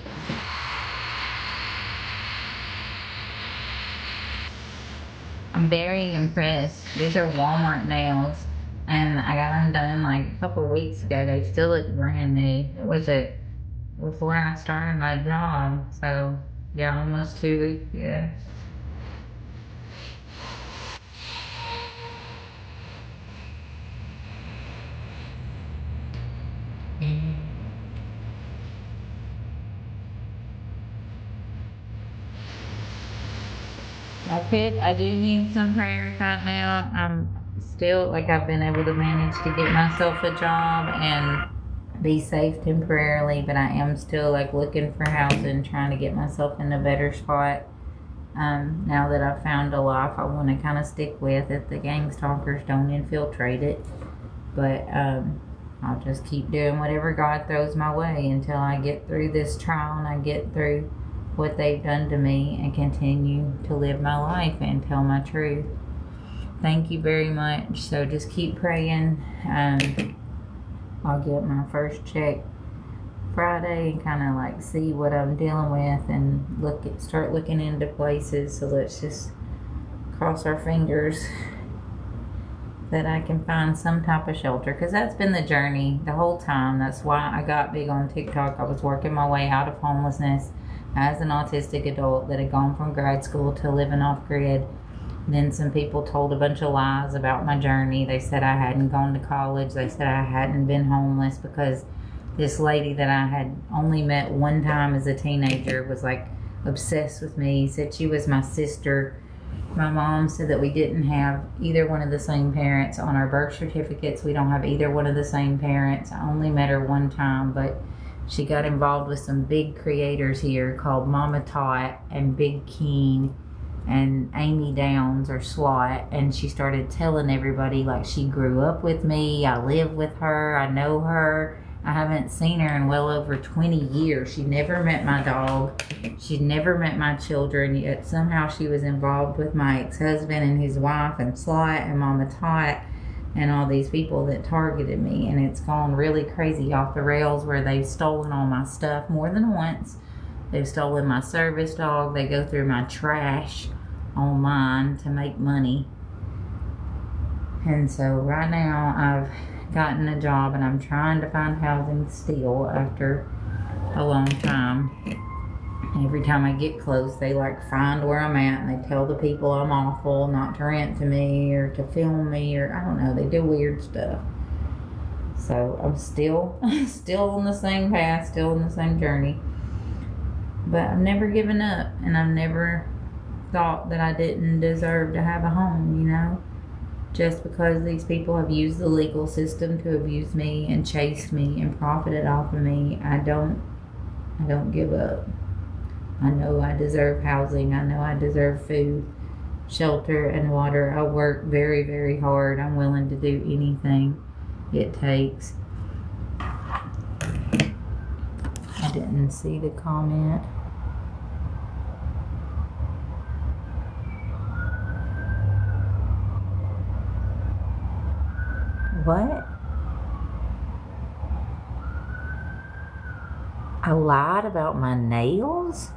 I'm very impressed. These are Walmart nails, and I got them done like a couple weeks ago. They still look brand new. It was before I started my job, so yeah, almost 2 weeks. Yeah. I do need some prayers right now. I'm still, like, I've been able to manage to get myself a job and be safe temporarily, but I am still, like, looking for housing, trying to get myself in a better spot. Now that I've found a life I want to kind of stick with, if the gang stalkers don't infiltrate it. But I'll just keep doing whatever God throws my way until I get through this trial and I get through what they've done to me and continue to live my life and tell my truth. Thank you very much. So just keep praying. I'll get my first check Friday and kind of like see what I'm dealing with and start looking into places. So let's just cross our fingers that I can find some type of shelter, because that's been the journey the whole time. That's why I got big on TikTok. I was working my way out of homelessness as an autistic adult that had gone from grad school to living off grid. Then some people told a bunch of lies about my journey. They said I hadn't gone to college. They said I hadn't been homeless because this lady that I had only met one time as a teenager was like obsessed with me. Said she was my sister. My mom said that we didn't have either one of the same parents on our birth certificates. We don't have either one of the same parents. I only met her one time, but she got involved with some big creators here called Mama Tot and Big King and Amy Downs or SWAT, and she started telling everybody like she grew up with me, I live with her, I know her. I haven't seen her in well over 20 years. She never met my dog. She'd never met my children, yet somehow she was involved with my ex-husband and his wife and SWAT and Mama Tot and all these people that targeted me. And it's gone really crazy off the rails where they've stolen all my stuff more than once. They've stolen my service dog. They go through my trash online to make money. And so right now I've gotten a job and I'm trying to find housing still after a long time. Every time I get close, they like find where I'm at and they tell the people I'm awful, not to rent to me or to film me, or I don't know, they do weird stuff. So I'm still on the same path, still on the same journey. But I've never given up, and I've never thought that I didn't deserve to have a home, you know? Just because these people have used the legal system to abuse me and chased me and profited off of me, I don't give up. I know I deserve housing. I know I deserve food, shelter and water. I work very, very hard. I'm willing to do anything it takes. I didn't see the comment. What? I lied about my nails?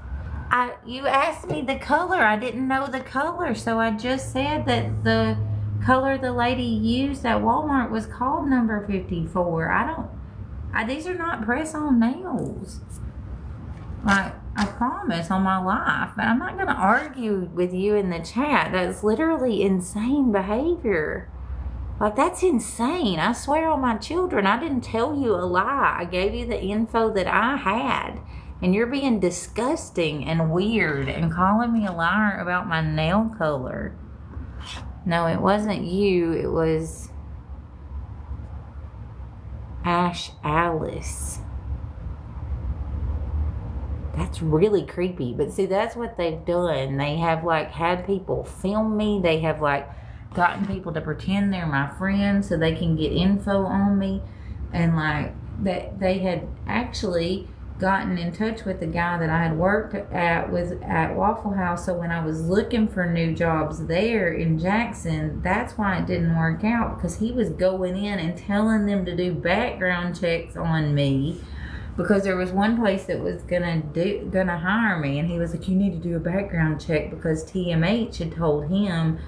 You asked me the color. I didn't know the color, so I just said that the color the lady used at Walmart was called number 54. These are not press-on nails. Like, I promise on my life, but I'm not going to argue with you in the chat. That's literally insane behavior. Like, that's insane. I swear on my children, I didn't tell you a lie. I gave you the info that I had. And you're being disgusting and weird and calling me a liar about my nail color. No, it wasn't you. It was Ash Alice. That's really creepy. But see, that's what they've done. They have, like, had people film me. They have, like, gotten people to pretend they're my friends so they can get info on me. And, like, they had actually gotten in touch with the guy that I had worked at Waffle House. So when I was looking for new jobs there in Jackson, that's why it didn't work out, because he was going in and telling them to do background checks on me, because there was one place that was gonna hire me, and he was like, you need to do a background check, because TMH had told him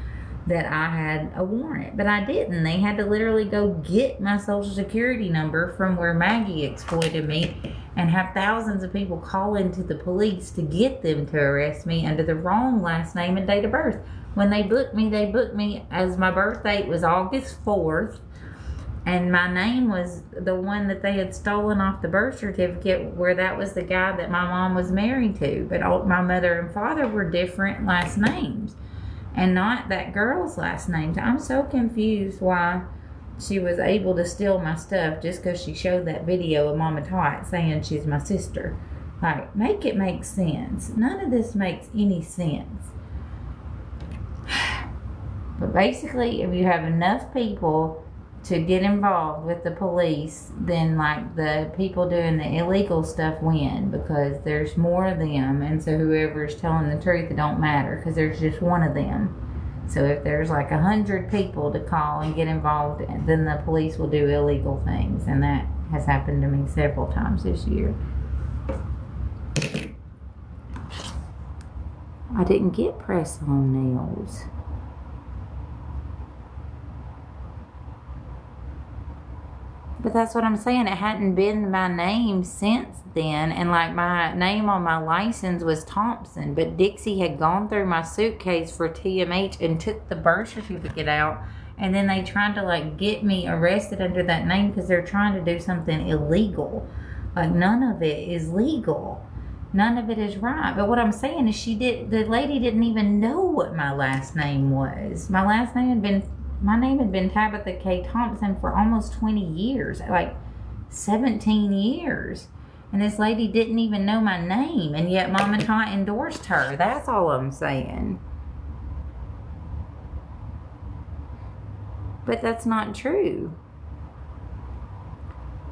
that I had a warrant, but I didn't. They had to literally go get my social security number from where Maggie exploited me and have thousands of people call into the police to get them to arrest me under the wrong last name and date of birth. When they booked me as my birth date was August 4th, and my name was the one that they had stolen off the birth certificate, where that was the guy that my mom was married to. But my mother and father were different last names, and not that girl's last name. I'm so confused why she was able to steal my stuff just because she showed that video of Mama Tot saying she's my sister. Like, make it make sense. None of this makes any sense. But basically, if you have enough people to get involved with the police, then, like, the people doing the illegal stuff win, because there's more of them, and so whoever's telling the truth, it don't matter, because there's just one of them. So if there's like 100 people to call and get involved, then the police will do illegal things, and that has happened to me several times this year. I didn't get press-on nails. But that's what I'm saying. It hadn't been my name since then. And, like, my name on my license was Thompson. But Dixie had gone through my suitcase for TMH and took the birth certificate out. And then they tried to, like, get me arrested under that name because they're trying to do something illegal. Like, none of it is legal. None of it is right. But what I'm saying is the lady didn't even know what my last name was. My name had been Tabitha K. Thompson for almost 20 years, like 17 years. And this lady didn't even know my name, and yet Mama Tot endorsed her. That's all I'm saying. But that's not true.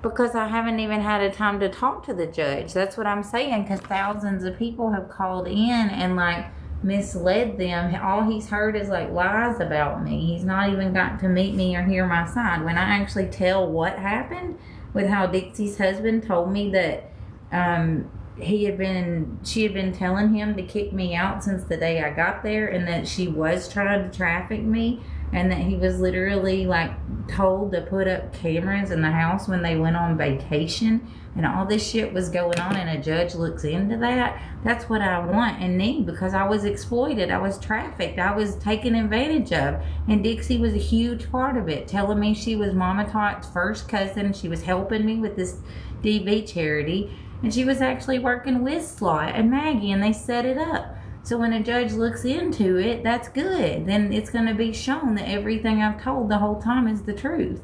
Because I haven't even had a time to talk to the judge. That's what I'm saying, because thousands of people have called in and, like, misled them. All he's heard is, like, lies about me. He's not even got to meet me or hear my side. When I actually tell what happened, with how Dixie's husband told me that she had been telling him to kick me out since the day I got there, and that she was trying to traffic me, and that he was literally, like, told to put up cameras in the house when they went on vacation, and all this shit was going on, and a judge looks into that. That's what I want and need, because I was exploited. I was trafficked. I was taken advantage of. And Dixie was a huge part of it, telling me she was Mama Tot's first cousin. She was helping me with this DV charity, and she was actually working with Slot and Maggie, and they set it up. So when a judge looks into it, that's good. Then it's going to be shown that everything I've told the whole time is the truth.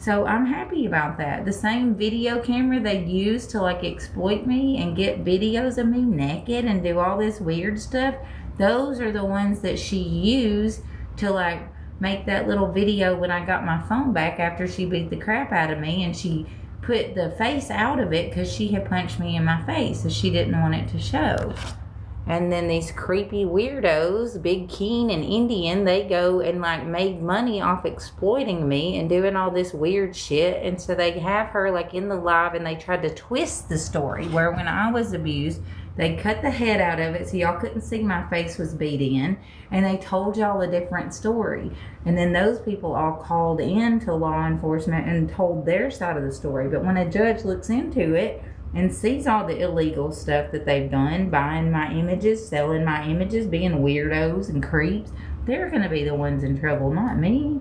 So I'm happy about that. The same video camera they use to like exploit me and get videos of me naked and do all this weird stuff, those are the ones that she used to like make that little video when I got my phone back after she beat the crap out of me, and she put the face out of it because she had punched me in my face, so she didn't want it to show. And then these creepy weirdos, Big Keen and Indian, they go and like made money off exploiting me and doing all this weird shit. And so they have her like in the live, and they tried to twist the story where when I was abused, they cut the head out of it so y'all couldn't see my face was beat in, and they told y'all a different story. And then those people all called in to law enforcement and told their side of the story. But when a judge looks into it and sees all the illegal stuff that they've done, buying my images, selling my images, being weirdos and creeps, they're going to be the ones in trouble, not me.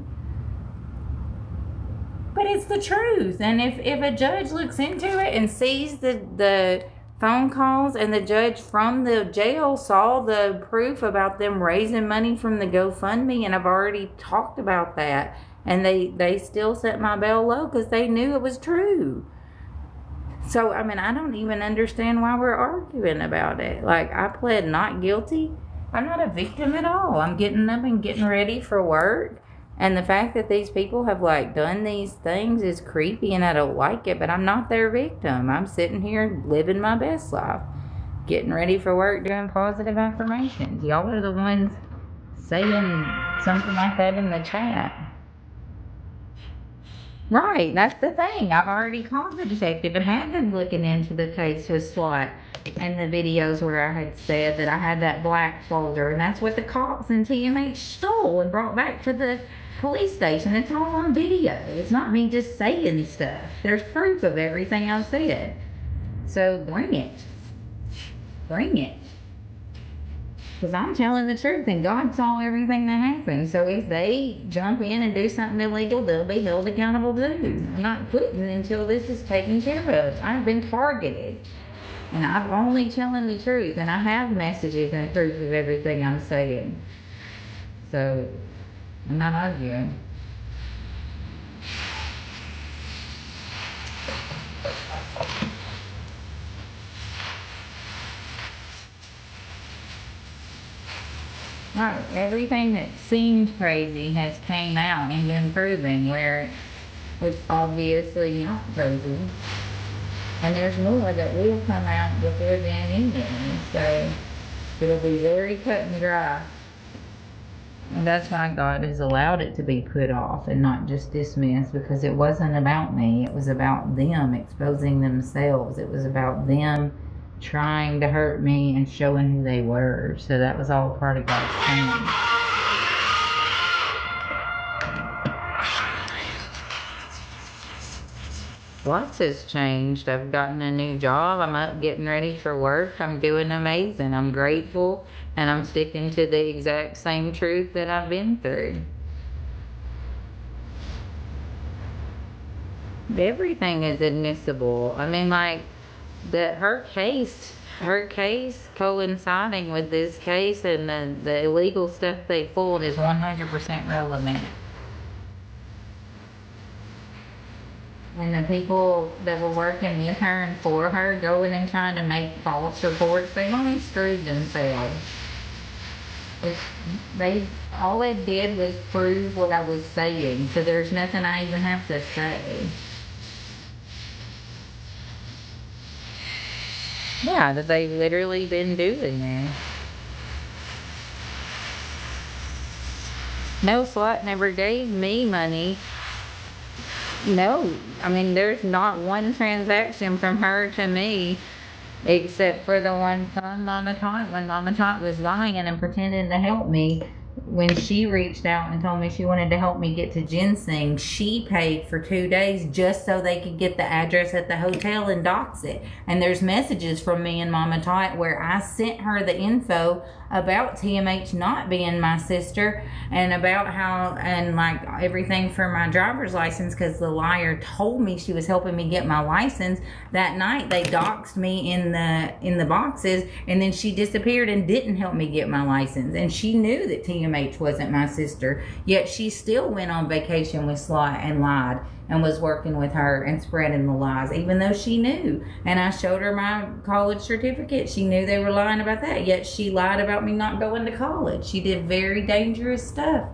But it's the truth. And if a judge looks into it and sees the phone calls, and the judge from the jail saw the proof about them raising money from the GoFundMe, and I've already talked about that, and they still set my bail low because they knew it was true. So, I mean, I don't even understand why we're arguing about it. Like, I pled not guilty. I'm not a victim at all. I'm getting up and getting ready for work. And the fact that these people have, like, done these things is creepy, and I don't like it. But I'm not their victim. I'm sitting here living my best life. Getting ready for work, doing positive affirmations. Y'all are the ones saying something like that in the chat. Right, that's the thing. I've already called the detective and had them looking into the case with SWAT and the videos where I had said that I had that black folder, and that's what the cops and TMH stole and brought back to the police station. It's all on video. It's not me just saying stuff. There's proof of everything I've said. So bring it. Bring it. Because I'm telling the truth, and God saw everything that happened. So if they jump in and do something illegal, they'll be held accountable too. I'm not quitting until this is taken care of. I've been targeted. And I'm only telling the truth. And I have messages and proof of everything I'm saying. So, I'm not arguing. Right. Everything that seemed crazy has came out and been proven where it was obviously not crazy. And there's more that will come out before then anyway. So it'll be very cut and dry. And that's why God has allowed it to be put off and not just dismissed, because it wasn't about me. It was about them exposing themselves. It was about them trying to hurt me and showing who they were. So that was all part of God's plan. Lots has changed. I've gotten a new job. I'm up getting ready for work. I'm doing amazing. I'm grateful, and I'm sticking to the exact same truth that I've been through. Everything is admissible. I mean, like, her case coinciding with this case and the illegal stuff they pulled is 100% relevant. And the people that were working with her and for her, going and trying to make false reports, they only screwed themselves. All they did was prove what I was saying, so there's nothing I even have to say. Yeah, that they've literally been doing that. No, SWAT never gave me money. No, I mean, there's not one transaction from her to me, except for the one from Mama Tot, when Mama Tot was lying and pretending to help me. When she reached out and told me she wanted to help me get to ginseng, she paid for 2 days just so they could get the address at the hotel and dox it. And there's messages from me and Mama Tot where I sent her the info about TMH not being my sister, and about how, and like everything for my driver's license, because the liar told me she was helping me get my license. That night they doxed me in the boxes, and then she disappeared and didn't help me get my license. And she knew that TMH wasn't my sister, yet she still went on vacation with SWAT and lied. and was working with her and spreading the lies, even though she knew. And I showed her my college certificate. She knew they were lying about that, yet she lied about me not going to college. She did very dangerous stuff.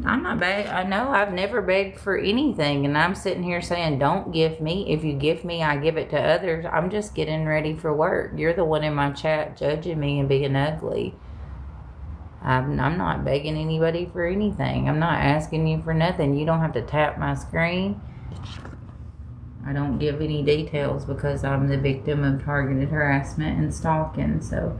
I'm not beg. I know I've never begged for anything, and I'm sitting here saying, don't gift me. If you gift me, I give it to others. I'm just getting ready for work. You're the one in my chat judging me and being ugly. I'm not begging anybody for anything. I'm not asking you for nothing. You don't have to tap my screen. I don't give any details because I'm the victim of targeted harassment and stalking, so...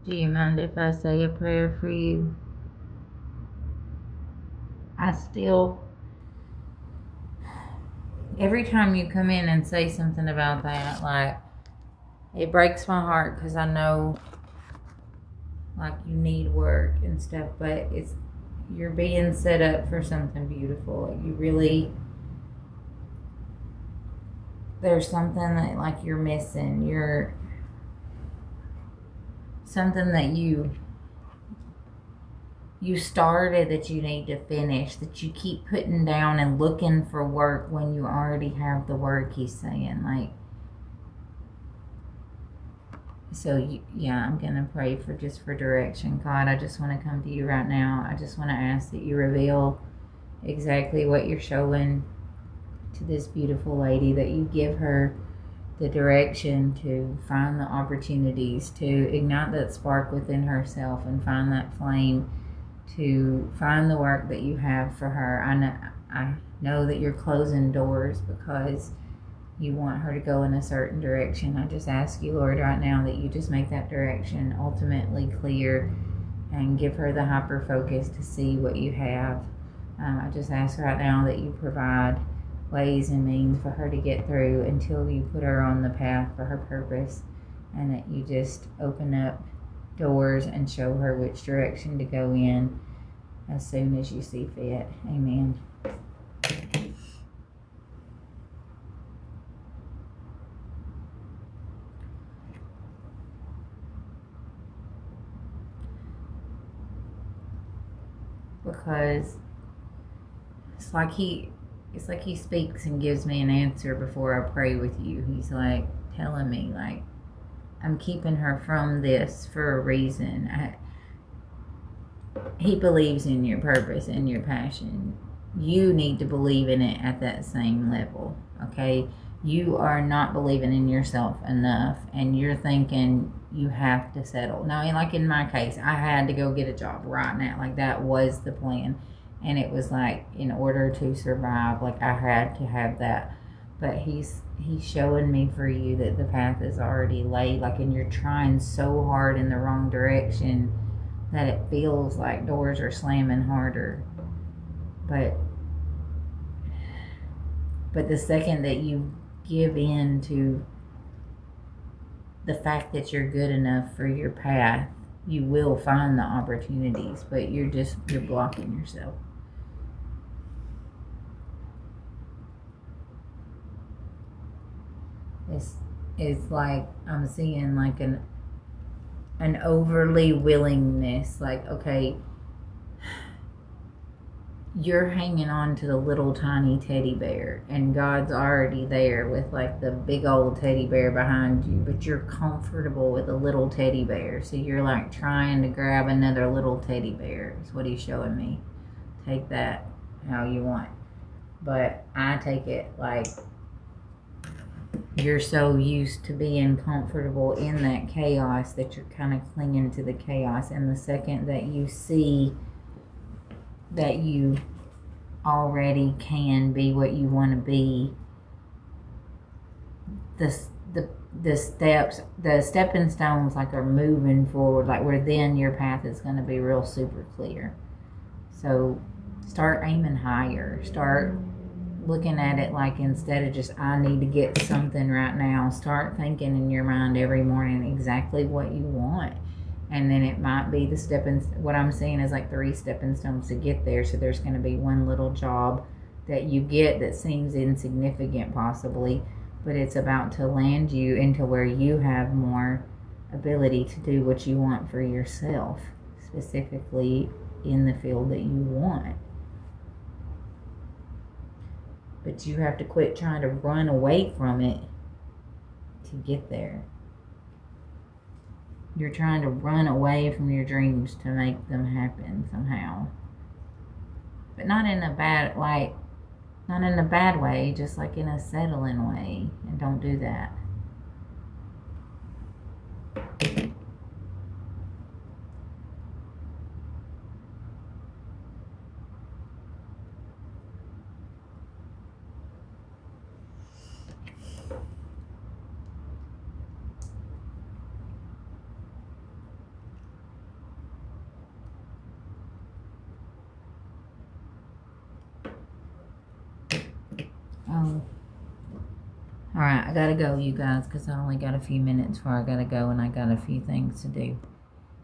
Do you mind if I say a prayer for you? I still, every time you come in and say something about that, like, it breaks my heart because I know, like, you need work and stuff, but you're being set up for something beautiful. Like, you really, there's something that, like, you're missing. Something that you started that you need to finish, that you keep putting down and looking for work when you already have the work, he's saying. Like, so yeah, I'm gonna pray for direction. God, I just want to come to you right now. I just want to ask that you reveal exactly what you're showing to this beautiful lady, that you give her the direction to find the opportunities, to ignite that spark within herself and find that flame, to find the work that you have for her. I know that you're closing doors because you want her to go in a certain direction. I just ask you, Lord, right now that you just make that direction ultimately clear and give her the hyper focus to see what you have. I just ask right now that you provide ways and means for her to get through until you put her on the path for her purpose, and that you just open up doors and show her which direction to go in as soon as you see fit. Amen. Because it's like he speaks and gives me an answer before I pray with you. He's like telling me, like, I'm keeping her from this for a reason. He believes in your purpose and your passion. You need to believe in it at that same level, okay? You are not believing in yourself enough, and you're thinking you have to settle. Now, like in my case, I had to go get a job right now. Like, that was the plan. And it was like, in order to survive, like, I had to have that. But he's showing me for you that the path is already laid. Like, and you're trying so hard in the wrong direction that it feels like doors are slamming harder. But the second that you give in to the fact that you're good enough for your path, you will find the opportunities, but you're blocking yourself. it's like I'm seeing like an overly willingness. Like, okay, you're hanging on to the little tiny teddy bear, and God's already there with like the big old teddy bear behind you, but you're comfortable with a little teddy bear, so you're like trying to grab another little teddy bear is what he's showing me. Take that how you want, but I take it like you're so used to being comfortable in that chaos that you're kind of clinging to the chaos, and the second that you see that you already can be what you want to be, the stepping stones like are moving forward, like where then your path is going to be real super clear. So start aiming higher. Start looking at it like, instead of just I need to get something right now, start thinking in your mind every morning exactly what you want. And then it might be what I'm seeing is like 3 stepping stones to get there. So there's going to be one little job that you get that seems insignificant possibly, but it's about to land you into where you have more ability to do what you want for yourself, specifically in the field that you want. But you have to quit trying to run away from it to get there. You're trying to run away from your dreams to make them happen somehow. But not in a bad way, just like in a settling way. And don't do that. Oh. Alright, I gotta go, you guys, because I only got a few minutes before I gotta go, and I got a few things to do.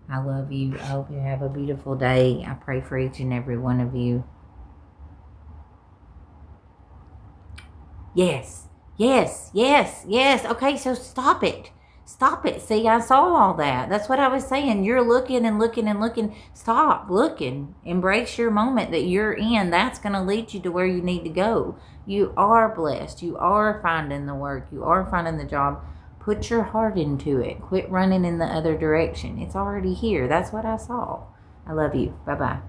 I love you. I hope you have a beautiful day. I pray for each and every one of you. Yes. Okay, so stop it. See, I saw all that. That's what I was saying. You're looking and looking and looking. Stop looking. Embrace your moment that you're in. That's going to lead you to where you need to go. You are blessed. You are finding the work. You are finding the job. Put your heart into it. Quit running in the other direction. It's already here. That's what I saw. I love you. Bye-bye.